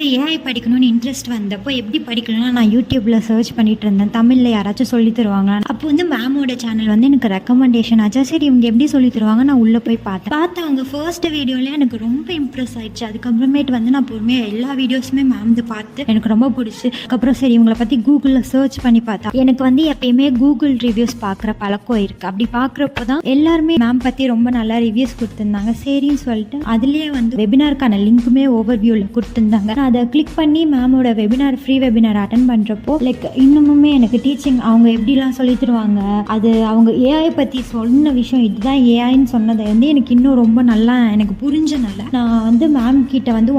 AI படிக்கணும்னு interest வந்தப்போ எப்படி படிக்கணும்னா நான் யூடியூப்ல சர்ச் பண்ணிட்டு இருந்தேன். தமிழ்ல யாராச்சும் சொல்லி தருவாங்களா? அப்போ வந்து மேமோட சேனல் வந்து எனக்கு ரெக்கமெண்டேஷன் ஆச்சா. சரி இவங்க எப்படி சொல்லி தருவாங்க நான் உள்ள போய் பார்த்தேன். அவங்க ஃபர்ஸ்ட் வீடியோலயே எனக்கு ரொம்ப இம்ப்ரெஸ் ஆயிடுச்சு. அதுக்கப்புறமேட்டு வந்து நான் பொறுமையா எல்லா வீடியோஸுமே மேம்து பார்த்து எனக்கு ரொம்ப பிடிச்சி. அதுக்கப்புறம் சரி இவங்களை பத்தி கூகுளில் சர்ச் பண்ணி பார்த்தா எனக்கு வந்து எப்பயுமே கூகுள் ரிவ்யூஸ் பார்க்குற பழக்கம் இருக்கு. அப்படி பார்க்குறப்போ தான் எல்லாருமே மேம் பத்தி ரொம்ப நல்லா ரிவ்யூஸ் கொடுத்துருந்தாங்க. சரின்னு சொல்லிட்டு அதுலேயே வந்து வெபினாருக்கான லிங்க்குமே ஓவர்வியூவில் கொடுத்துருந்தாங்க. அதை கிளிக் பண்ணி மேமோட வெபினார் ஃப்ரீ வெபினார் அட்டன் பண்ணுறப்போ இன்னுமுமே எனக்கு டீச்சிங் அவங்க எப்படிலாம் சொல்லி தருவாங்க, அது அவங்க ஏஐ பற்றி சொன்ன விஷயம் இதுதான் ஏஐன்னு சொன்னதை வந்து எனக்கு இன்னும் ரொம்ப நல்லா எனக்கு புரிஞ்சனால நான் வந்து மேம் கிட்ட வந்து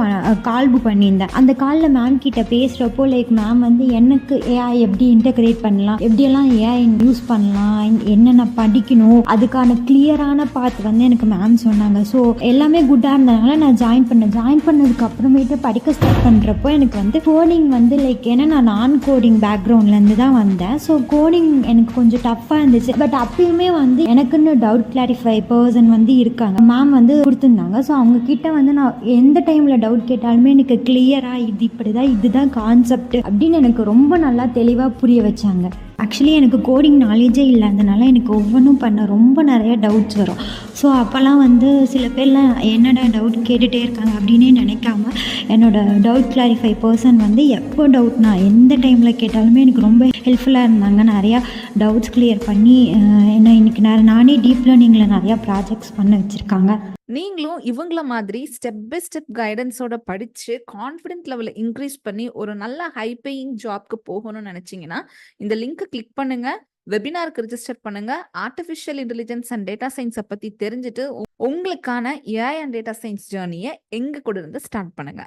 கால் புக் பண்ணியிருந்தேன். அந்த காலில் மேம் கிட்ட பேசுகிறப்போ மேம் வந்து எனக்கு ஏஐ எப்படி இன்டகிரேட் பண்ணலாம், எப்படியெல்லாம் ஏஐ யூஸ் பண்ணலாம், என்னென்ன படிக்கணும், அதுக்கான கிளியரான பாத் வந்து எனக்கு மேம் சொன்னாங்க. ஸோ எல்லாமே குட்டாக இருந்ததுனால நான் ஜாயின் பண்ணதுக்கு அப்புறமேட்டு படிக்க ஸ்டார்ட் பண்ணுறப்போ எனக்கு வந்து கோடிங் வந்து ஏன்னா நான் நான் கோடிங் பேக்ரவுண்ட்லேருந்து தான் வந்தேன். ஸோ கோடிங் எனக்கு கொஞ்சம் டஃப்பாக இருந்துச்சு. பட் அப்பயுமே வந்து எனக்குன்னு டவுட் கிளாரிஃபை பர்சன் வந்து இருக்காங்க, மேம் வந்து கொடுத்துருந்தாங்க. ஸோ அவங்க கிட்ட வந்து நான் எந்த டைமில் டவுட் கேட்டாலுமே எனக்கு கிளியராக இது இப்படி தான் இதுதான் கான்செப்ட் அப்படின்னு எனக்கு ரொம்ப நல்லா தெளிவாக புரிய வச்சாங்க. ஆக்சுவலி எனக்கு கோடிங் நாலேஜே இல்லாதனால எனக்கு ஒவ்வொன்றும் பண்ண ரொம்ப நிறைய டவுட்ஸ் வரும். ஸோ அப்போல்லாம் வந்து சில பேர்லாம் என்னடா டவுட் கேட்டுகிட்டே இருக்காங்க அப்படின்னே நினைக்காம என்னோடய டவுட் கிளாரிஃபை பர்சன் வந்து எப்போ டவுட் நான் எந்த டைமில் கேட்டாலுமே எனக்கு ரொம்ப ஹெல்ப்ஃபுல்லாக இருந்தாங்க. நிறையா டவுட்ஸ் கிளியர் பண்ணி என்ன இன்றைக்கி நானே டீப் லேர்னிங்கில் நிறையா ப்ராஜெக்ட்ஸ் பண்ண வச்சுருக்காங்க. நீங்களும் இவங்கள மாதிரி ஸ்டெப் பை ஸ்டெப் கைடன்ஸோட படிச்சு கான்ஃபிடென்ட் லெவலை இன்க்ரீஸ் பண்ணி ஒரு நல்ல ஹை பேயிங் ஜாப்க்கு போகணும்னு நினைச்சீங்கன்னா இந்த லிங்க் கிளிக் பண்ணுங்க, வெபினாருக்கு ரிஜிஸ்டர் பண்ணுங்க. ஆர்டிஃபிஷியல் இன்டெலிஜென்ஸ் அண்ட் டேட்டா சயின்ஸை பத்தி தெரிஞ்சுட்டு உங்களுக்கான ஏஐ அண்ட் டேட்டா சயின்ஸ் ஜேர்னியை எங்க கூட இருந்து ஸ்டார்ட் பண்ணுங்க.